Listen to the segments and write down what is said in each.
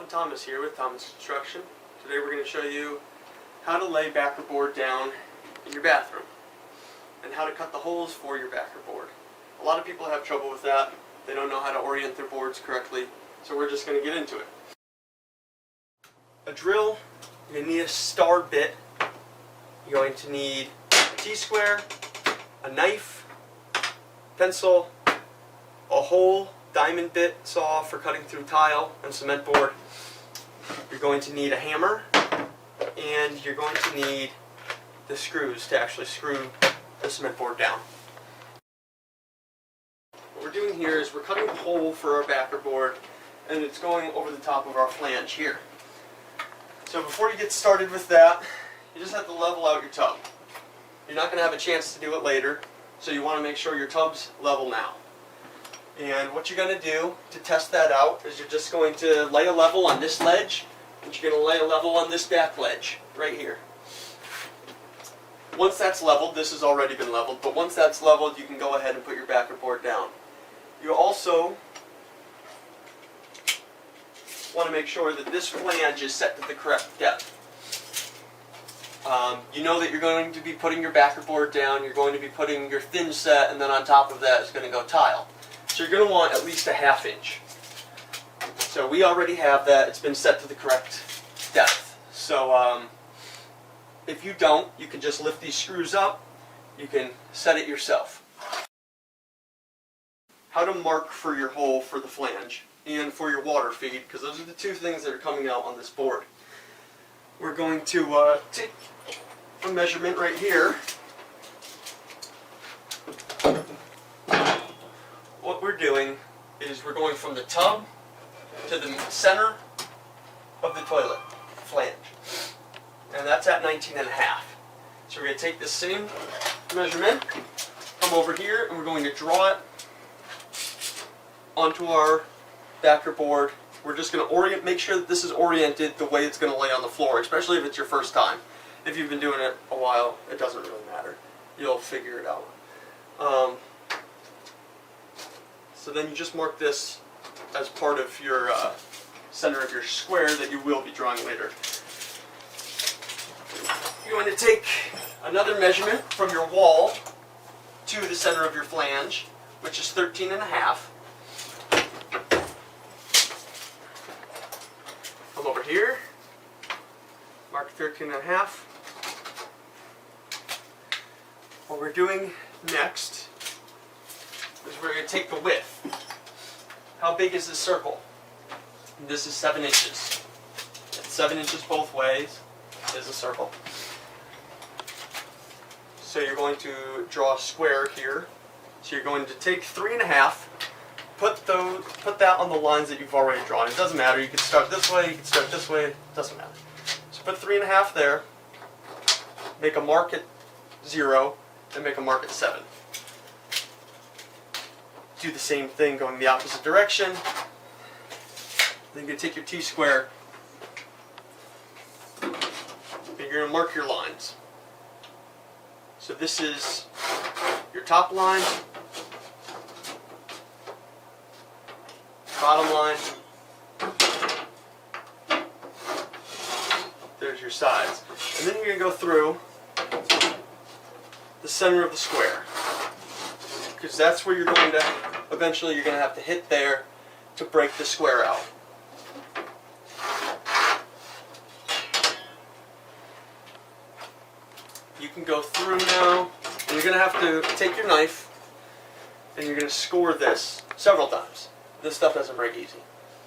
Calvin Thomas here with Thomas Construction. Today we're going to show you how to lay backer board down in your bathroom and how to cut the holes for your backer board. A lot of people have trouble with that. They don't know how to orient their boards correctly, so we're just going to get into it. A drill, you're going to need a star bit, you're going to need a T-square, a knife, pencil, a hole diamond bit saw for cutting through tile and cement board. You're going to need a hammer, and you're going to need the screws to actually screw the cement board down. What we're doing here is we're cutting a hole for our backer board, and it's going over the top of our flange here. So before you get started with that, you just have to level out your tub. You're not going to have a chance to do it later, so you want to make sure your tub's level now. And what you're going to do to test that out is you're just going to lay a level on this ledge, and you're going to lay a level on this back ledge right here. Once that's leveled, this has already been leveled, but once that's leveled, you can go ahead and put your backer board down. You also want to make sure that this flange is set to the correct depth. You know that you're going to be putting your backer board down, you're going to be putting your thin set, and then on top of that is going to go tile. So you're going to want at least a ½ inch. So we already have that. It's been set to the correct depth. So if you don't, you can just lift these screws up. You can set it yourself. How to mark for your hole for the flange and for your water feed, because those are the two things that are coming out on this board. We're going to take a measurement right here. What we're doing is we're going from the tub to the center of the toilet flange, and that's at 19.5. So we're going to take this same measurement, come over here, and we're going to draw it onto our backer board. We're just going to make sure that this is oriented the way it's going to lay on the floor, especially if it's your first time. If you've been doing it a while, it doesn't really matter. You'll figure it out. So then you just mark this as part of your center of your square that you will be drawing later. You're going to take another measurement from your wall to the center of your flange, which is 13.5. Come over here, mark 13.5. What we're doing next is we're going to take the width. How big is this circle? This is 7 inches. It's 7 inches both ways is a circle. So you're going to draw a square here. So you're going to take 3.5, put that on the lines that you've already drawn. It doesn't matter. You can start this way, you can start this way, it doesn't matter. So put 3.5 there, make a mark at 0, and make a mark at 7. Do the same thing going the opposite direction. Then you're going to take your T-square and you're going to mark your lines. So this is your top line, bottom line, there's your sides. And then you're going to go through the center of the square, because that's where you're going to, eventually you're going to have to hit there to break the square out. You can go through now, and you're going to have to take your knife, and you're going to score this several times. This stuff doesn't break easy.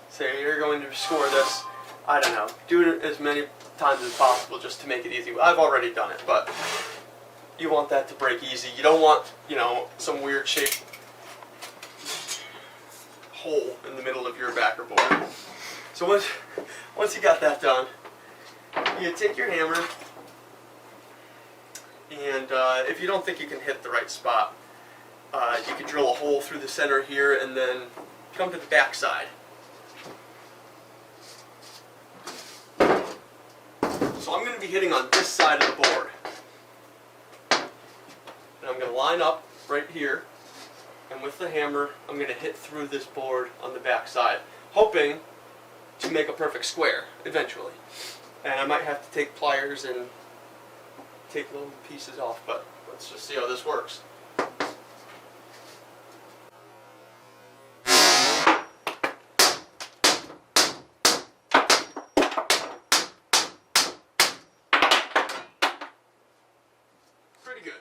So you're going to score this, I don't know, do it as many times as possible just to make it easy. I've already done it, but you want that to break easy. You don't want, some weird shaped hole in the middle of your backer board. So once you got that done, you take your hammer, and if you don't think you can hit the right spot, you can drill a hole through the center here and then come to the back side. So I'm going to be hitting on this side of the board. And I'm going to line up right here, and with the hammer I'm going to hit through this board on the back side, hoping to make a perfect square eventually. And I might have to take pliers and take little pieces off, but let's just see how this works. Pretty good.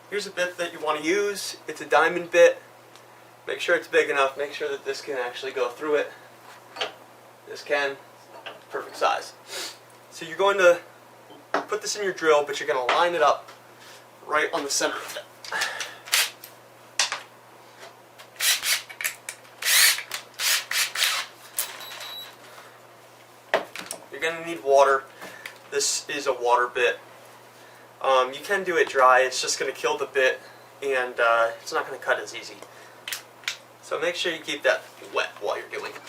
Here's a bit that you want to use. It's a diamond bit. Make sure it's big enough. Make sure that this can actually go through it. This can. Perfect size. So you're going to put this in your drill, but you're going to line it up right on the center of it. You're going to need water. This is a water bit. You can do it dry, it's just going to kill the bit, and it's not going to cut as easy. So make sure you keep that wet while you're doing it.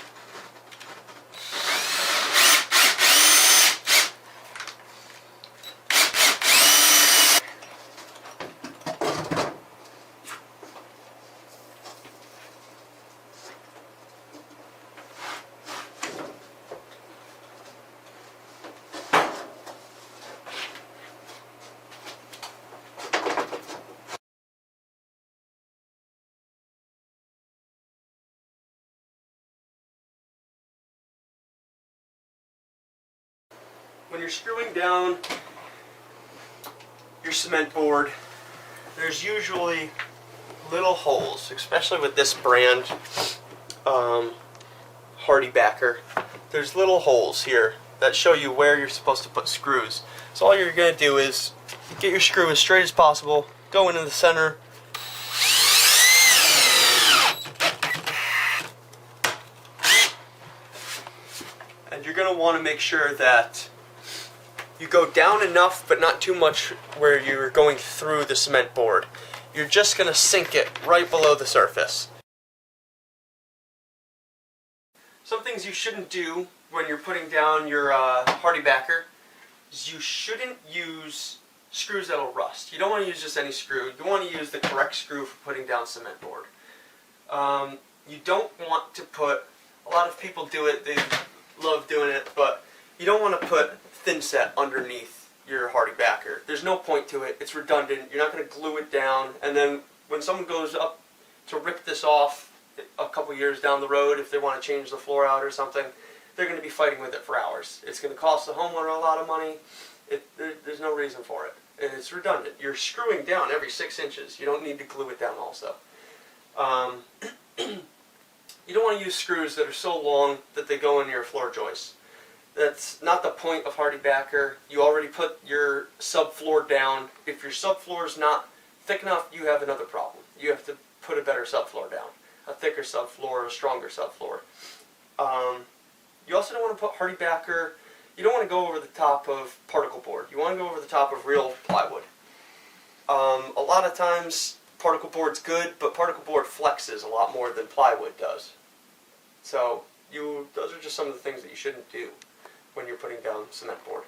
When you're screwing down your cement board, there's usually little holes, especially with this brand, Hardibacker. There's little holes here that show you where you're supposed to put screws. So all you're going to do is get your screw as straight as possible, go into the center, and you're going to want to make sure that you go down enough, but not too much where you're going through the cement board. You're just going to sink it right below the surface. Some things you shouldn't do when you're putting down your Hardibacker is you shouldn't use screws that'll rust. You don't want to use just any screw. You want to use the correct screw for putting down cement board. You don't want to put, a lot of people do it, they love doing it, but you don't want to put thin set underneath your Hardibacker. There's no point to it. It's redundant. You're not going to glue it down, and then when someone goes up to rip this off a couple years down the road, if they want to change the floor out or something, they're going to be fighting with it for hours. It's going to cost the homeowner a lot of money. There's no reason for it. And it's redundant. You're screwing down every 6 inches. You don't need to glue it down also. You don't want to use screws that are so long that they go in your floor joists. That's not the point of Hardibacker. You already put your subfloor down. If your subfloor is not thick enough, you have another problem. You have to put a better subfloor down. A thicker subfloor, a stronger subfloor. You also don't want to put Hardibacker, you don't want to go over the top of particle board. You want to go over the top of real plywood. A lot of times particle board's good, but particle board flexes a lot more than plywood does. So those are just some of the things that you shouldn't do when you're putting down cement board.